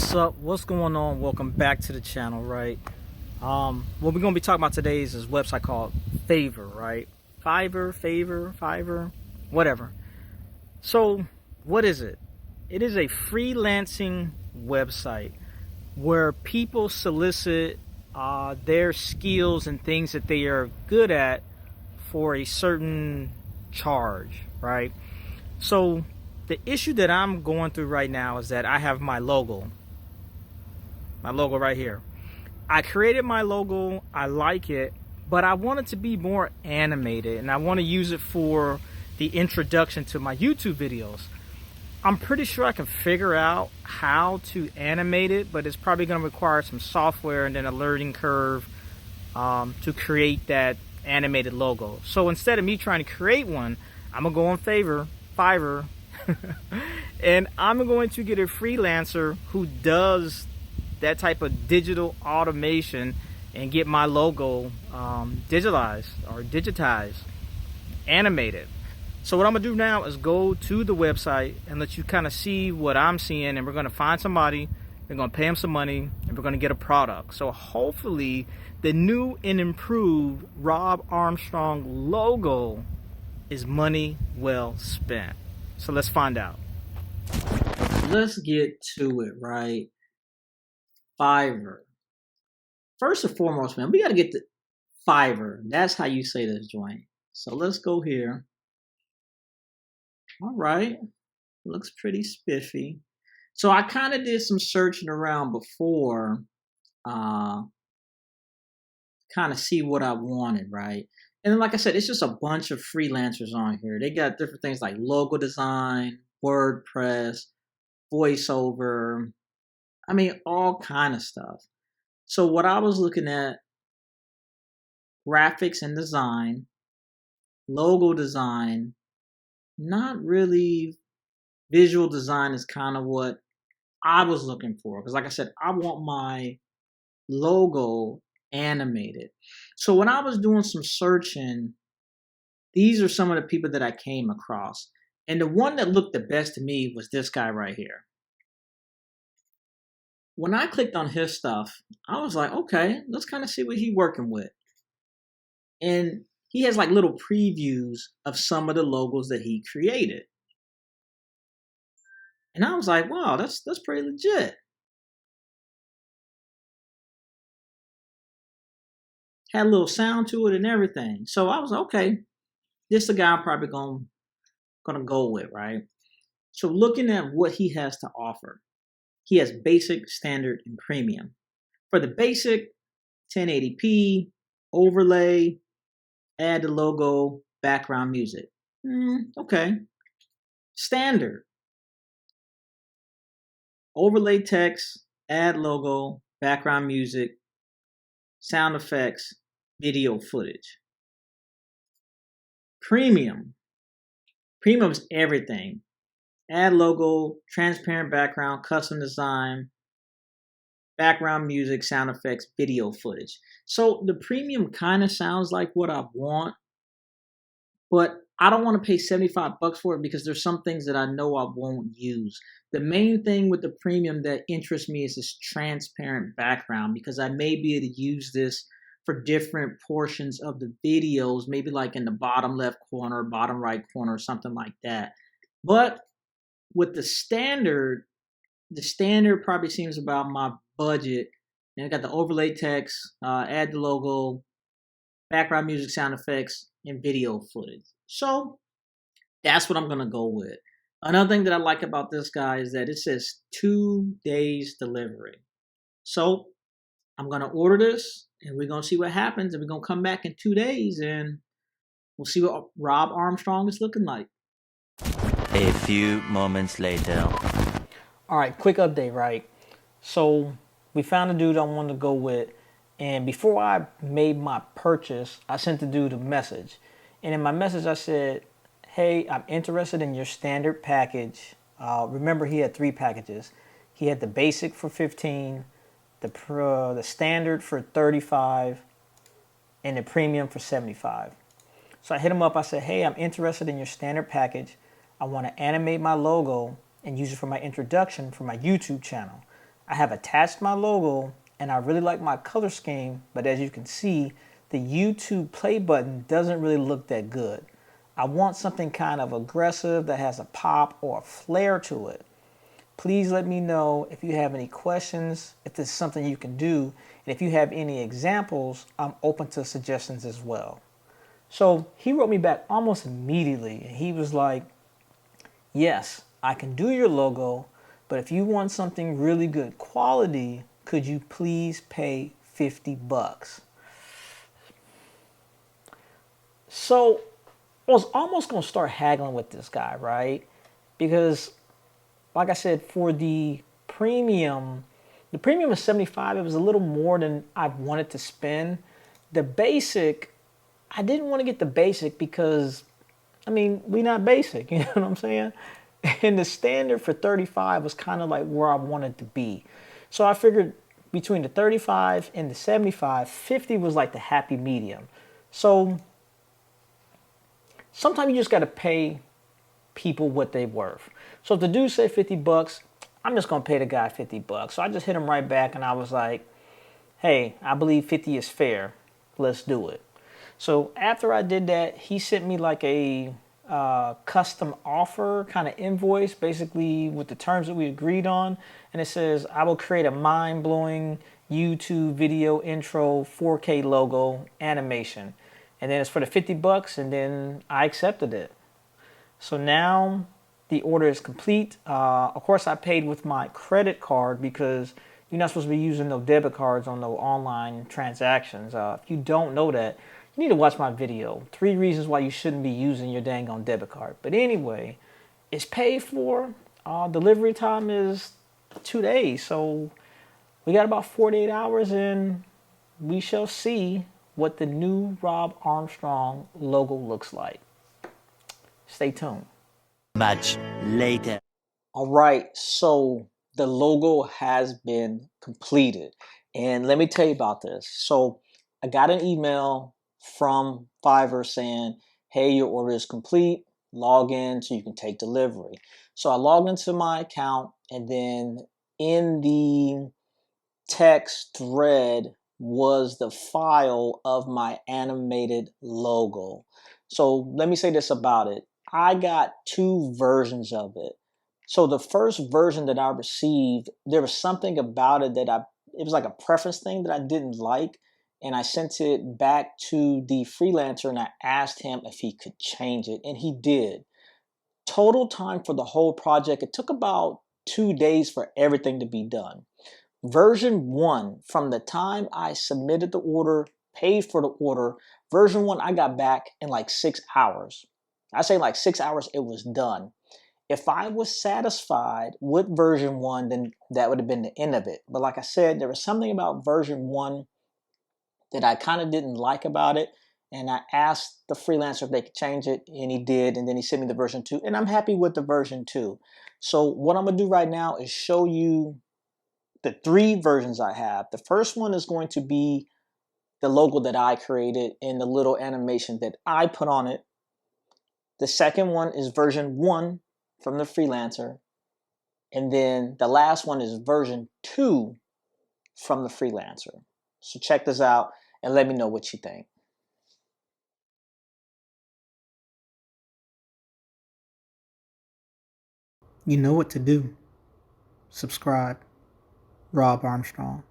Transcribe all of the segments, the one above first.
What's up? What's going on? Welcome back to the channel, right? What we're gonna be talking about today is this website called Fiverr, right? Fiverr, whatever. So, what is it? It is a freelancing website where people solicit their skills and things that they are good at for a certain charge, right? So, the issue that I'm going through right now is that I have my logo right here. I created my logo, I like it, but I want it to be more animated and I want to use it for the introduction to my YouTube videos. I'm pretty sure I can figure out how to animate it, but it's probably going to require some software and then a learning curve to create that animated logo. So instead of me trying to create one, I'm going to go on Fiverr, and I'm going to get a freelancer who does that type of digital automation and get my logo digitized, animated. So what I'm gonna do now is go to the website and let you kind of see what I'm seeing, and we're gonna find somebody, we're gonna pay them some money, and we're gonna get a product. So hopefully the new and improved RobbArmstrong logo is money well spent. So let's find out. Let's get to it, right? Fiverr. First and foremost, man, we got to get to Fiverr. That's how you say this joint. So let's go here. All right. Looks pretty spiffy. So I kind of did some searching around before, kind of see what I wanted, right? And then, like I said, it's just a bunch of freelancers on here. They got different things like logo design, WordPress, voiceover. I mean, all kind of stuff. So what I was looking at, graphics and design, logo design, not really visual design is kind of what I was looking for. Because like I said, I want my logo animated. So when I was doing some searching, these are some of the people that I came across. And the one that looked the best to me was this guy right here. When I clicked on his stuff, I was like, okay, let's kind of see what he's working with. And he has like little previews of some of the logos that he created. And I was like, wow, that's pretty legit. Had a little sound to it and everything. So I was like, okay, this is the guy I'm probably gonna go with, right? So looking at what he has to offer, he has basic, standard, and premium. For the basic, 1080p, overlay, add the logo, background music. Okay. Standard, overlay text, add logo, background music, sound effects, video footage. Premium is everything. Add logo, transparent background, custom design, background music, sound effects, video footage. So the premium kind of sounds like what I want, but I don't want to pay $75 for it because there's some things that I know I won't use. The main thing with the premium that interests me is this transparent background, because I may be able to use this for different portions of the videos, maybe like in the bottom left corner, bottom right corner, something like that. But with the standard probably seems about my budget. And I got the overlay text, add the logo, background music, sound effects, and video footage. So that's what I'm going to go with. Another thing that I like about this guy is that it says 2 days delivery. So I'm going to order this and we're going to see what happens. And we're going to come back in 2 days and we'll see what RobbArmstrong is looking like. A few moments later. All right, quick update, right? So we found a dude I wanted to go with, and before I made my purchase, I sent the dude a message. And in my message, I said, hey, I'm interested in your standard package. Remember, he had 3 packages. He had the basic for $15, the standard for $35, and the premium for $75. So I hit him up. I said, hey, I'm interested in your standard package. I want to animate my logo and use it for my introduction for my YouTube channel. I have attached my logo and I really like my color scheme, but as you can see, the YouTube play button doesn't really look that good. I want something kind of aggressive that has a pop or a flair to it. Please let me know if you have any questions, if this is something you can do, and if you have any examples, I'm open to suggestions as well. So he wrote me back almost immediately, and he was like, yes, I can do your logo, but if you want something really good quality, could you please pay 50 bucks? So I was almost going to start haggling with this guy, right? Because like I said, for the premium is 75. It was a little more than I wanted to spend. The basic, I didn't want to get the basic because, I mean, we not basic, you know what I'm saying? And the standard for 35 was kind of like where I wanted to be. So I figured between the 35 and the 75, 50 was like the happy medium. So sometimes you just got to pay people what they're worth. So if the dude said 50 bucks, I'm just going to pay the guy 50 bucks. So I just hit him right back and I was like, hey, I believe 50 is fair. Let's do it. So after I did that, he sent me like a custom offer kind of invoice, basically with the terms that we agreed on. And it says, I will create a mind-blowing YouTube video intro 4K logo animation. And then it's for the 50 bucks, and then I accepted it. So now the order is complete. Of course, I paid with my credit card because you're not supposed to be using no debit cards on no online transactions. If you don't know that, you need to watch my video. 3 reasons why you shouldn't be using your dang on debit card. But anyway, it's paid for. Delivery time is 2 days. So we got about 48 hours and we shall see what the new RobbArmstrong logo looks like. Stay tuned. Much later. All right, so the logo has been completed. And let me tell you about this. So I got an email from Fiverr saying, hey, your order is complete. Log in so you can take delivery. So I logged into my account, and then in the text thread was the file of my animated logo. So let me say this about it. I got 2 versions of it. So the first version that I received, there was something about it that it was like a preference thing that I didn't like. And I sent it back to the freelancer and I asked him if he could change it. And he did. Total time for the whole project, it took about 2 days for everything to be done. Version 1, from the time I submitted the order, paid for the order, version 1 I got back in like 6 hours. I say like 6 hours, it was done. If I was satisfied with version 1, then that would have been the end of it. But like I said, there was something about version 1 that I kind of didn't like about it. And I asked the freelancer if they could change it, and he did. And then he sent me the version 2, and I'm happy with the version 2. So what I'm gonna do right now is show you the 3 versions I have. The first one is going to be the logo that I created and the little animation that I put on it. The second one is version 1 from the freelancer. And then the last one is version 2 from the freelancer. So check this out and let me know what you think. You know what to do. Subscribe. Rob Armstrong.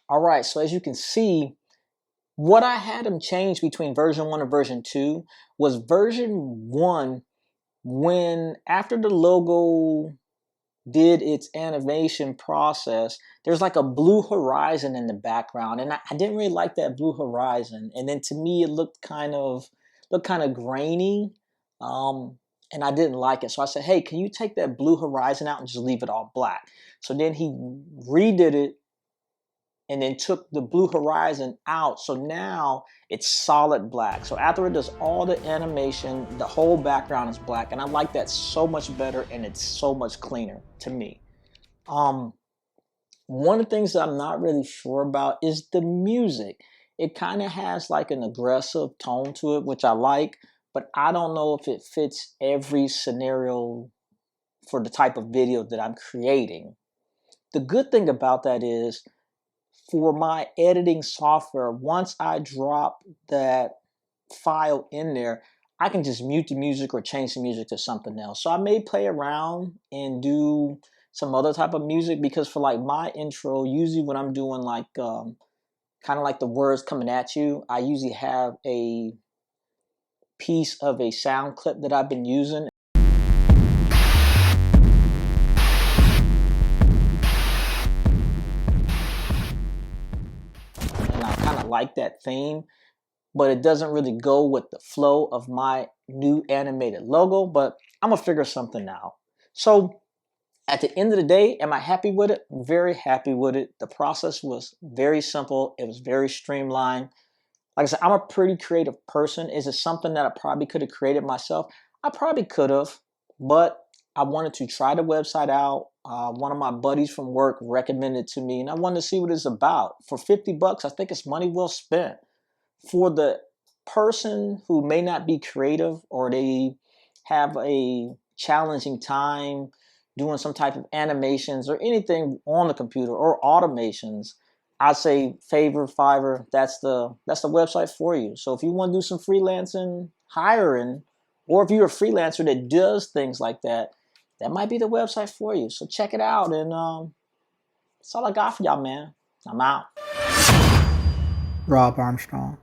All right, so as you can see, what I had him change between version 1 and version 2 was version 1 when after the logo did its animation process, there's like a blue horizon in the background, and I didn't really like that blue horizon. And then to me, it looked kind of grainy, and I didn't like it. So I said, "Hey, can you take that blue horizon out and just leave it all black?" So then he redid it, and then took the blue horizon out. So now it's solid black. So after it does all the animation, the whole background is black. And I like that so much better, and it's so much cleaner to me. One of the things that I'm not really sure about is the music. It kind of has like an aggressive tone to it, which I like, but I don't know if it fits every scenario for the type of video that I'm creating. The good thing about that is, for my editing software, once I drop that file in there, I can just mute the music or change the music to something else. So I may play around and do some other type of music, because for like my intro, usually when I'm doing like kind of like the words coming at you, I usually have a piece of a sound clip that I've been using. And I kind of like that theme, but it doesn't really go with the flow of my new animated logo, but I'm gonna figure something out. So at the end of the day, am I happy with it? I'm very happy with it. The process was very simple. It was very streamlined. Like I said, I'm a pretty creative person. Is it something that I probably could have created myself? I probably could have, but I wanted to try the website out. One of my buddies from work recommended it to me, and I wanted to see what it's about. For 50 bucks, I think it's money well spent. For the person who may not be creative, or they have a challenging time doing some type of animations or anything on the computer or automations, I'd say Fiverr, that's the website for you. So if you want to do some freelancing, hiring, or if you're a freelancer that does things like that, that might be the website for you. So check it out, and that's all I got for y'all, man. I'm out. RobbArmstrong.